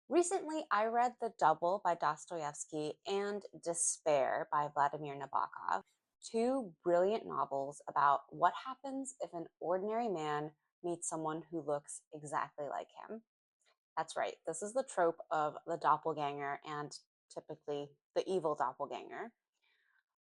Recently, I read The Double by Dostoevsky and Despair by Vladimir Nabokov, two brilliant novels about what happens if an ordinary man meets someone who looks exactly like him. That's right, this is the trope of the doppelganger and typically the evil doppelganger.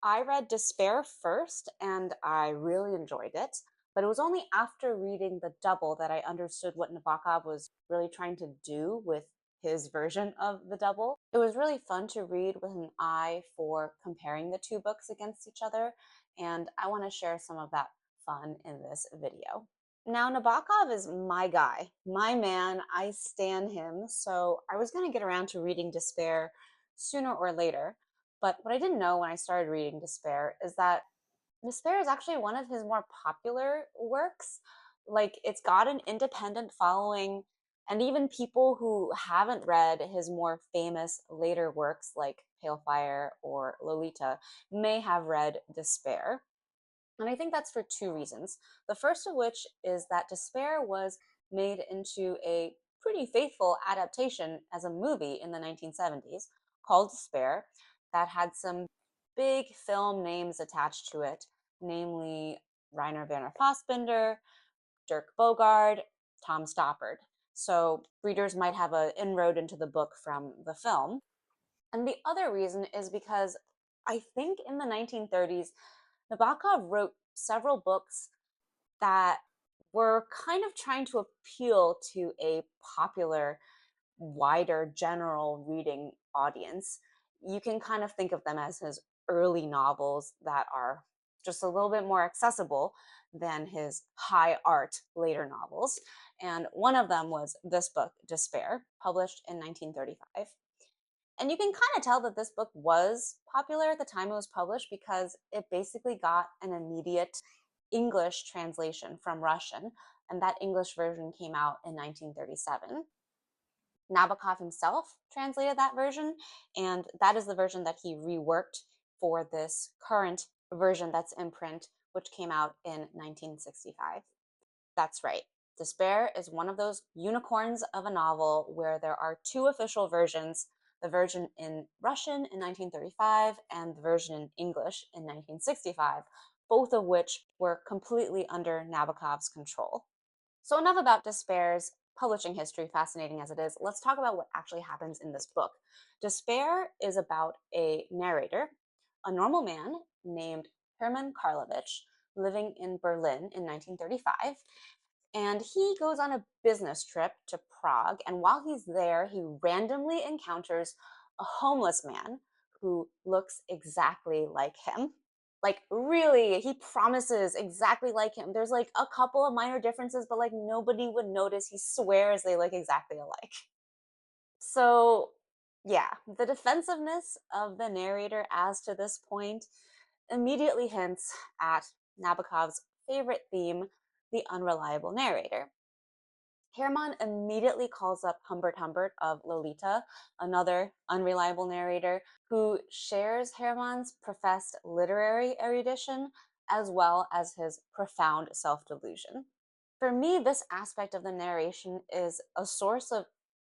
I read Despair first and I really enjoyed it, but it was only after reading The Double that I understood what Nabokov was really trying to do with his version of The Double. It was really fun to read with an eye for comparing the two books against each other, and I want to share some of that fun in this video. Now, Nabokov is my guy, my man. I stan him, so I was going to get around to reading Despair sooner or later. But what I didn't know when I started reading Despair is that Despair is actually one of his more popular works. Like, it's got an independent following, and even people who haven't read his more famous later works like Pale Fire or Lolita may have read Despair. And I think that's for two reasons. The first of which is that Despair was made into a pretty faithful adaptation as a movie in the 1970s called Despair that had some big film names attached to it, namely Rainer Werner Fassbinder, Dirk Bogarde, Tom Stoppard. So readers might have an inroad into the book from the film. And the other reason is because I think in the 1930s, Nabokov wrote several books that were kind of trying to appeal to a popular, wider, general reading audience. You can kind of think of them as his early novels that are just a little bit more accessible than his high art later novels. And one of them was this book, Despair, published in 1935. And you can kind of tell that this book was popular at the time it was published because it basically got an immediate English translation from Russian, and that English version came out in 1937. Nabokov himself translated that version, and that is the version that he reworked for this current version that's in print, which came out in 1965. That's right. Despair is one of those unicorns of a novel where there are two official versions, the version in Russian in 1935 and the version in English in 1965, both of which were completely under Nabokov's control. So enough about Despair's publishing history, fascinating as it is. Let's talk about what actually happens in this book. Despair is about a narrator, a normal man named Hermann Karlovich, living in Berlin in 1935. And he goes on a business trip to Prague. And while he's there, he randomly encounters a homeless man who looks exactly like him. Like, really, he promises exactly like him. There's like a couple of minor differences, but like nobody would notice. He swears they look exactly alike. So, yeah, the defensiveness of the narrator as to this point immediately hints at Nabokov's favorite theme, the unreliable narrator. Hermann immediately calls up Humbert Humbert of Lolita, another unreliable narrator, who shares Hermann's professed literary erudition as well as his profound self delusion. For me, this aspect of the narration is a source of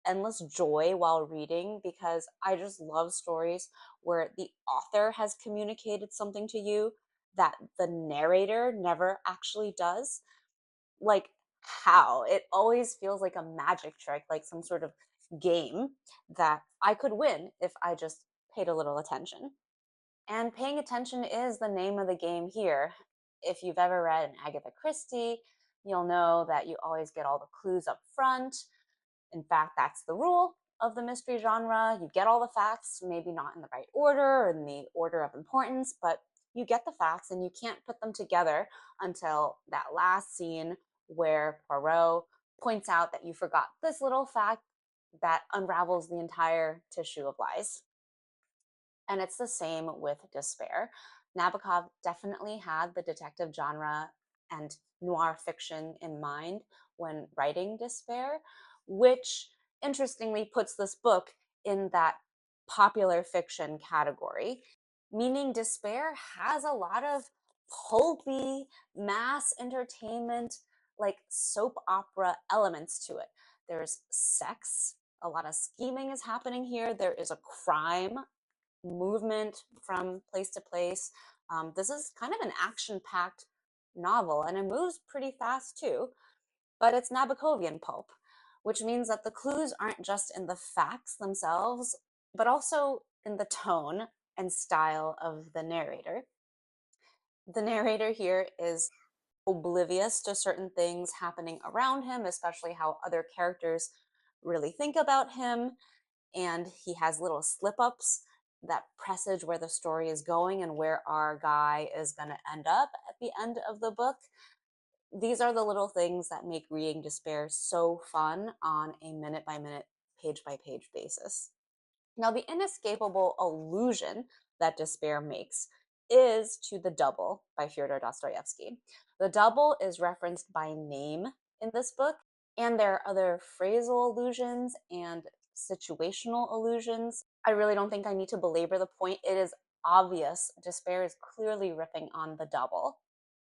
endless joy while reading because I just love stories where the author has communicated something to you that the narrator never actually does. Like, how? It always feels like a magic trick, like some sort of game that I could win if I just paid a little attention. And paying attention is the name of the game here. If you've ever read an Agatha Christie, you'll know that you always get all the clues up front. In fact, that's the rule of the mystery genre. You get all the facts, maybe not in the right order or in the order of importance, but you get the facts and you can't put them together until that last scene where Poirot points out that you forgot this little fact that unravels the entire tissue of lies. And it's the same with Despair. Nabokov definitely had the detective genre and noir fiction in mind when writing Despair, which interestingly puts this book in that popular fiction category, meaning Despair has a lot of pulpy mass entertainment, like soap opera elements to it. There's sex A lot of scheming is happening here. There is a crime movement from place to place. This is kind of an action-packed novel, and it moves pretty fast too, but it's Nabokovian pulp, which means that the clues aren't just in the facts themselves, but also in the tone and style of the narrator. The narrator here is oblivious to certain things happening around him, especially how other characters really think about him. And he has little slip ups that presage where the story is going and where our guy is going to end up at the end of the book. These are the little things that make reading Despair so fun on a minute by minute, page by page basis. Now, the inescapable allusion that Despair makes is to The Double by Fyodor Dostoevsky. The Double is referenced by name in this book, and there are other phrasal allusions and situational allusions. I really don't think I need to belabor the point. It is obvious Despair is clearly ripping on The Double.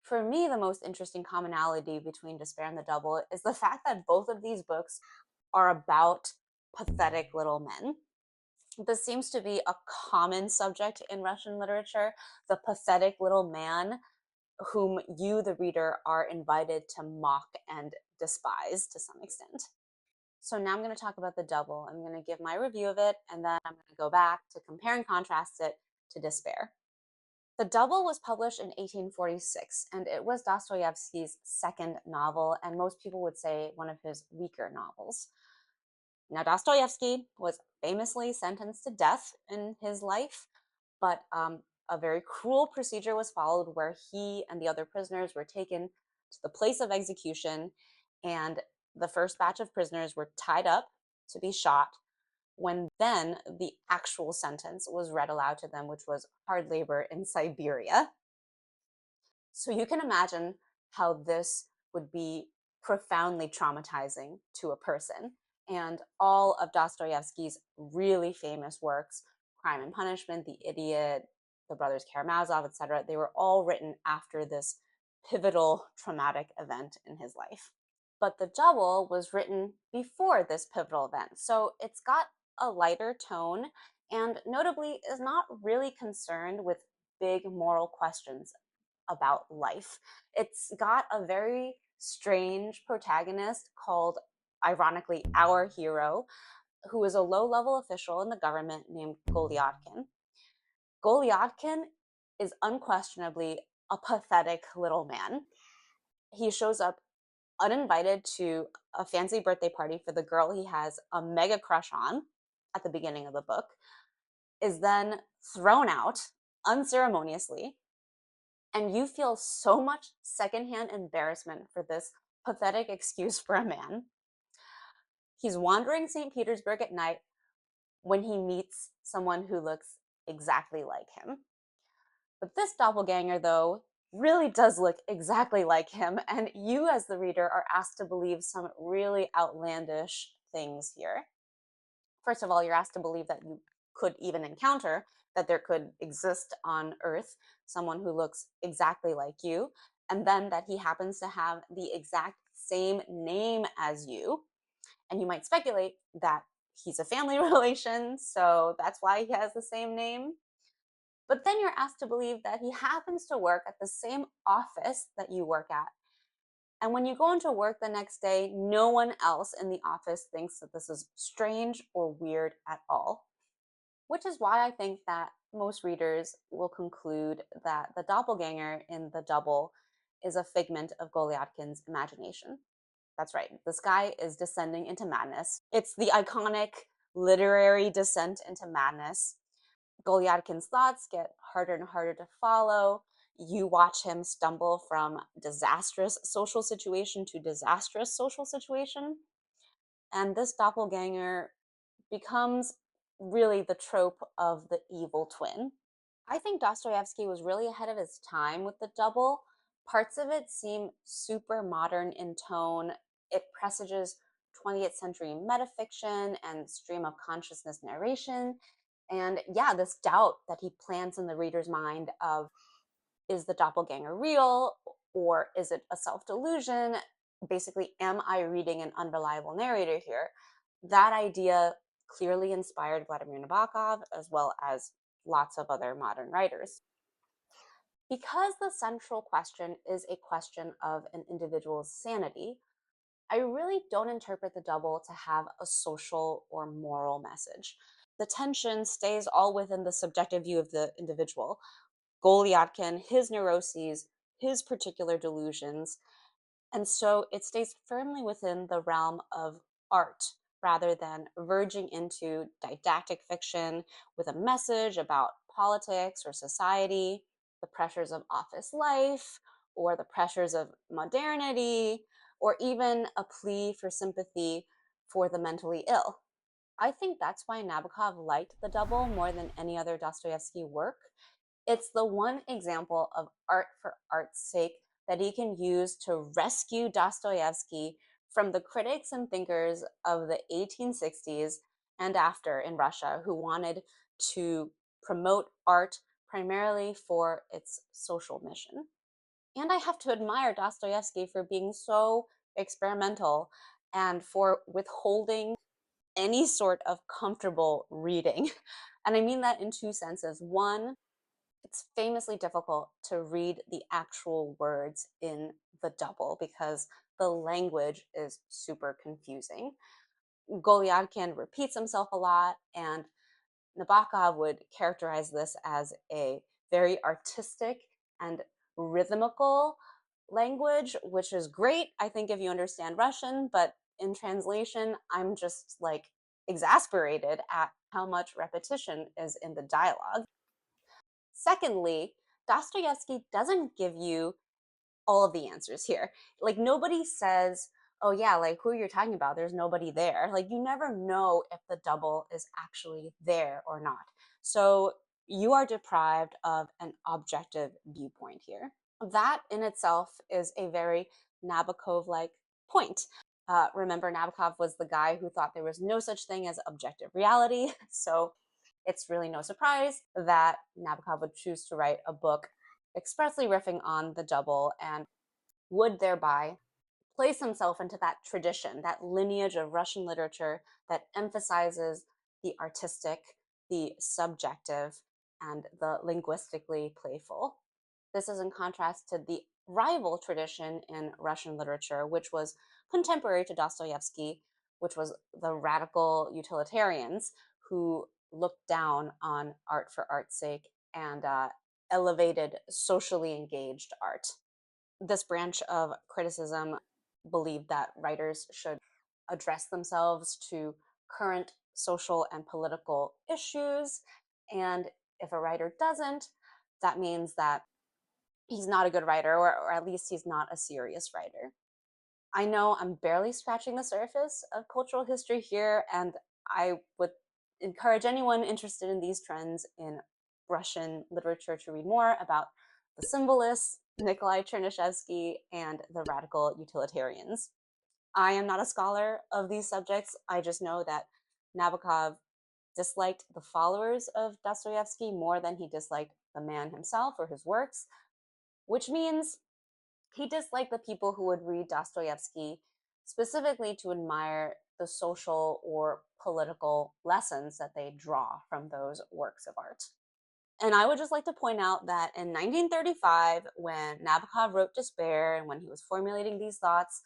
For me, the most interesting commonality between Despair and The Double is the fact that both of these books are about pathetic little men. This seems to be a common subject in Russian literature, the pathetic little man whom you, the reader, are invited to mock and despise to some extent. So now I'm going to talk about The Double. I'm going to give my review of it, and then I'm going to go back to compare and contrast it to Despair. The Double was published in 1846, and it was Dostoevsky's second novel, and most people would say one of his weaker novels. Now, Dostoevsky was famously sentenced to death in his life, but a very cruel procedure was followed where he and the other prisoners were taken to the place of execution, and the first batch of prisoners were tied up to be shot, when then the actual sentence was read aloud to them, which was hard labor in Siberia. So you can imagine how this would be profoundly traumatizing to a person. And all of Dostoevsky's really famous works, Crime and Punishment, The Idiot, The Brothers Karamazov, etc., they were all written after this pivotal traumatic event in his life. But The Double was written before this pivotal event, so it's got a lighter tone and notably is not really concerned with big moral questions about life. It's got a very strange protagonist called, ironically, our hero, who is a low-level official in the government named Golyadkin. Golyadkin is unquestionably a pathetic little man. He shows up uninvited to a fancy birthday party for the girl he has a mega crush on at the beginning of the book, is then thrown out unceremoniously, and you feel so much secondhand embarrassment for this pathetic excuse for a man. He's wandering St. Petersburg at night when he meets someone who looks exactly like him. But this doppelganger, though, really does look exactly like him, and you as the reader are asked to believe some really outlandish things here. First of all, you're asked to believe that you could even encounter, that there could exist on Earth someone who looks exactly like you, and then that he happens to have the exact same name as you. And you might speculate that he's a family relation, so that's why he has the same name. But then you're asked to believe that he happens to work at the same office that you work at. And when you go into work the next day, no one else in the office thinks that this is strange or weird at all. Which is why I think that most readers will conclude that the doppelganger in The Double is a figment of Golyadkin's imagination. That's right, this guy is descending into madness. It's the iconic literary descent into madness. Golyadkin's thoughts get harder and harder to follow. You watch him stumble from disastrous social situation to disastrous social situation. And this doppelganger becomes really the trope of the evil twin. I think Dostoevsky was really ahead of his time with The Double. Parts of it seem super modern in tone. It presages 20th century metafiction and stream of consciousness narration. And yeah, this doubt that he plants in the reader's mind of, is the doppelganger real or is it a self-delusion? Basically, am I reading an unreliable narrator here? That idea clearly inspired Vladimir Nabokov as well as lots of other modern writers. Because the central question is a question of an individual's sanity, I really don't interpret the double to have a social or moral message. The tension stays all within the subjective view of the individual. Golyatkin, his neuroses, his particular delusions, and so it stays firmly within the realm of art rather than verging into didactic fiction with a message about politics or society, the pressures of office life, or the pressures of modernity, or even a plea for sympathy for the mentally ill. I think that's why Nabokov liked The Double more than any other Dostoevsky work. It's the one example of art for art's sake that he can use to rescue Dostoevsky from the critics and thinkers of the 1860s and after in Russia who wanted to promote art primarily for its social mission. And I have to admire Dostoevsky for being so experimental and for withholding any sort of comfortable reading. And I mean that in two senses. One, it's famously difficult to read the actual words in the double because the language is super confusing. Golyadkin repeats himself a lot, and Nabokov would characterize this as a very artistic and rhythmical language, which is great, I think, if you understand Russian, but in translation, I'm just like exasperated at how much repetition is in the dialogue. Secondly, Dostoevsky doesn't give you all of the answers here. Like, nobody says, oh, yeah, like, who you're talking about, there's nobody there. Like, you never know if the double is actually there or not. So, you are deprived of an objective viewpoint here. That in itself is a very Nabokov like point. Remember, Nabokov was the guy who thought there was no such thing as objective reality. So, it's really no surprise that Nabokov would choose to write a book expressly riffing on the double and would thereby place himself into that tradition, that lineage of Russian literature that emphasizes the artistic, the subjective, and the linguistically playful. This is in contrast to the rival tradition in Russian literature, which was contemporary to Dostoevsky, which was the radical utilitarians who looked down on art for art's sake and elevated socially engaged art. This branch of criticism believed that writers should address themselves to current social and political issues. And if a writer doesn't, that means that he's not a good writer, or at least he's not a serious writer. I know I'm barely scratching the surface of cultural history here, and I would encourage anyone interested in these trends in Russian literature to read more about the symbolists, Nikolai Chernyshevsky, and the radical utilitarians. I am not a scholar of these subjects. I just know that Nabokov disliked the followers of Dostoevsky more than he disliked the man himself or his works, which means he disliked the people who would read Dostoevsky specifically to admire the social or political lessons that they draw from those works of art. And I would just like to point out that in 1935, when Nabokov wrote Despair and when he was formulating these thoughts,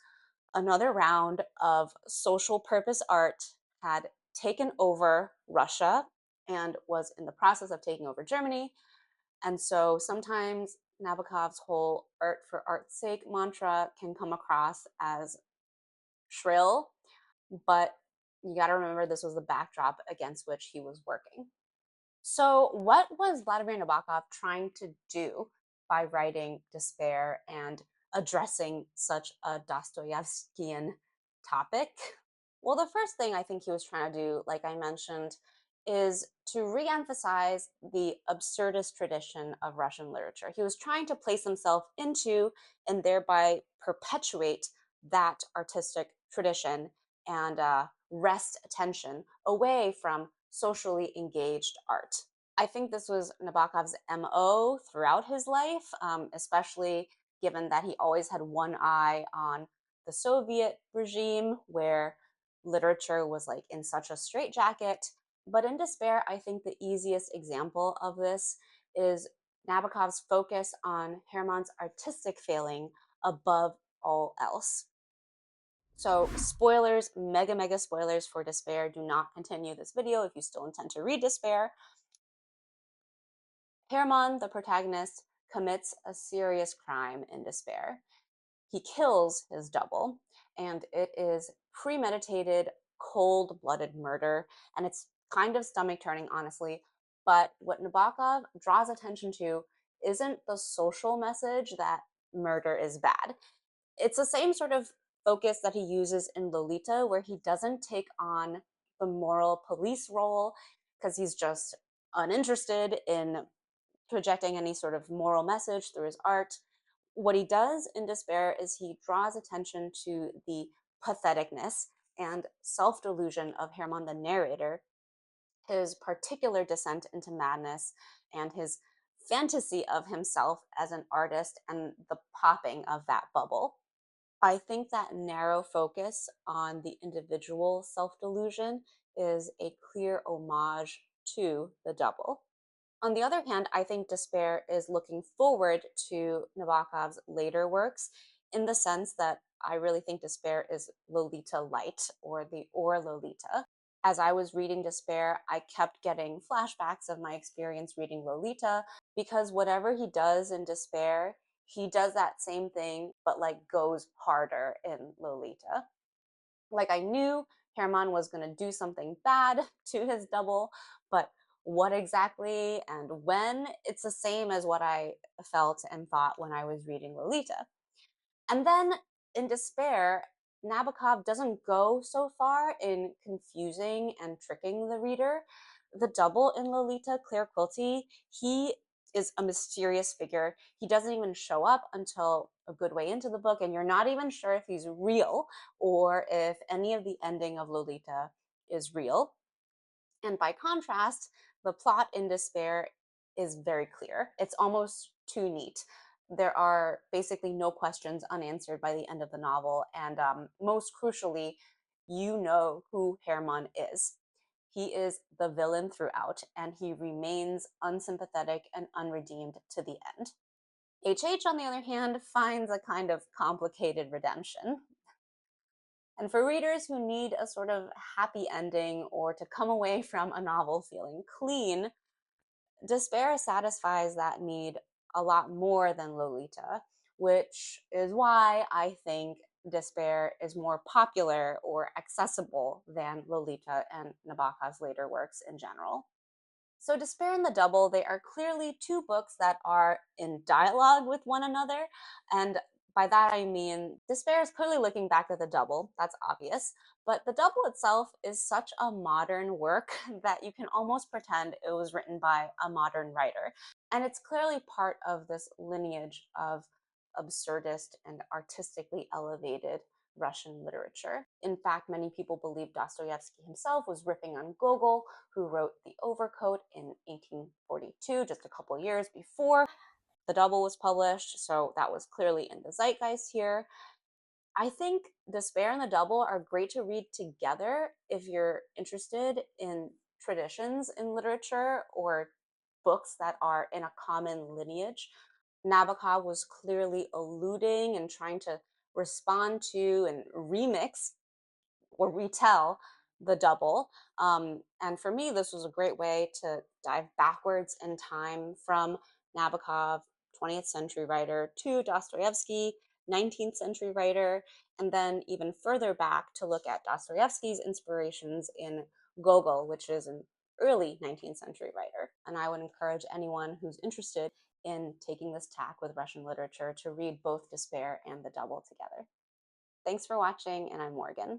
another round of social purpose art had taken over Russia and was in the process of taking over Germany. And so sometimes Nabokov's whole art for art's sake mantra can come across as shrill, but you got to remember this was the backdrop against which he was working. So, what was Vladimir Nabokov trying to do by writing Despair and addressing such a Dostoevskian topic? Well, the first thing I think he was trying to do, like I mentioned, is to reemphasize the absurdist tradition of Russian literature. He was trying to place himself into and thereby perpetuate that artistic tradition and wrest attention away from socially engaged art. I think this was Nabokov's MO throughout his life, especially given that he always had one eye on the Soviet regime, where literature was like in such a straitjacket. But in Despair, I think the easiest example of this is Nabokov's focus on Hermann's artistic failing above all else. So spoilers, mega spoilers for Despair. Do not continue this video if you still intend to read Despair. Hermann, the protagonist, commits a serious crime in Despair. He kills his double, and it is premeditated, cold-blooded murder, and it's kind of stomach-turning, honestly. But what Nabokov draws attention to isn't the social message that murder is bad. It's the same sort of focus that he uses in Lolita, where he doesn't take on the moral police role because he's just uninterested in projecting any sort of moral message through his art. What he does in Despair is he draws attention to the patheticness and self-delusion of Hermann the narrator, his particular descent into madness, and his fantasy of himself as an artist and the popping of that bubble. I think that narrow focus on the individual self-delusion is a clear homage to the double. On the other hand, I think Despair is looking forward to Nabokov's later works in the sense that I really think Despair is Lolita light, or the Or Lolita. As I was reading Despair, I kept getting flashbacks of my experience reading Lolita, because whatever he does in Despair, he does that same thing, but like goes harder in Lolita. Like, I knew Hermann was going to do something bad to his double, but what exactly and when, it's the same as what I felt and thought when I was reading Lolita. And then in Despair, Nabokov doesn't go so far in confusing and tricking the reader. The double in Lolita, Claire Quilty, he is a mysterious figure. He doesn't even show up until a good way into the book, and you're not even sure if he's real or if any of the ending of Lolita is real. And by contrast, the plot in Despair is very clear. It's almost too neat. There are basically no questions unanswered by the end of the novel, and most crucially, you know who Hermann is. He is the villain throughout, and he remains unsympathetic and unredeemed to the end. HH, on the other hand, finds a kind of complicated redemption. And for readers who need a sort of happy ending or to come away from a novel feeling clean, Despair satisfies that need a lot more than Lolita, which is why I think Despair is more popular or accessible than Lolita and Nabokov's later works in general. So Despair and the Double, they are clearly two books that are in dialogue with one another. And by that I mean, Despair is clearly looking back at the Double, that's obvious, but the Double itself is such a modern work that you can almost pretend it was written by a modern writer. And it's clearly part of this lineage of absurdist and artistically elevated Russian literature. In fact, many people believe Dostoevsky himself was ripping on Gogol, who wrote The Overcoat in 1842, just a couple years before The Double was published, so that was clearly in the zeitgeist here. I think Despair and The Double are great to read together if you're interested in traditions in literature or books that are in a common lineage. Nabokov was clearly alluding and trying to respond to and remix or retell the double. And for me, this was a great way to dive backwards in time from Nabokov, 20th century writer, to Dostoevsky, 19th century writer, and then even further back to look at Dostoevsky's inspirations in Gogol, which is an early 19th century writer. And I would encourage anyone who's interested in taking this tack with Russian literature to read both Despair and The Double together. Thanks for watching, and I'm Morgan.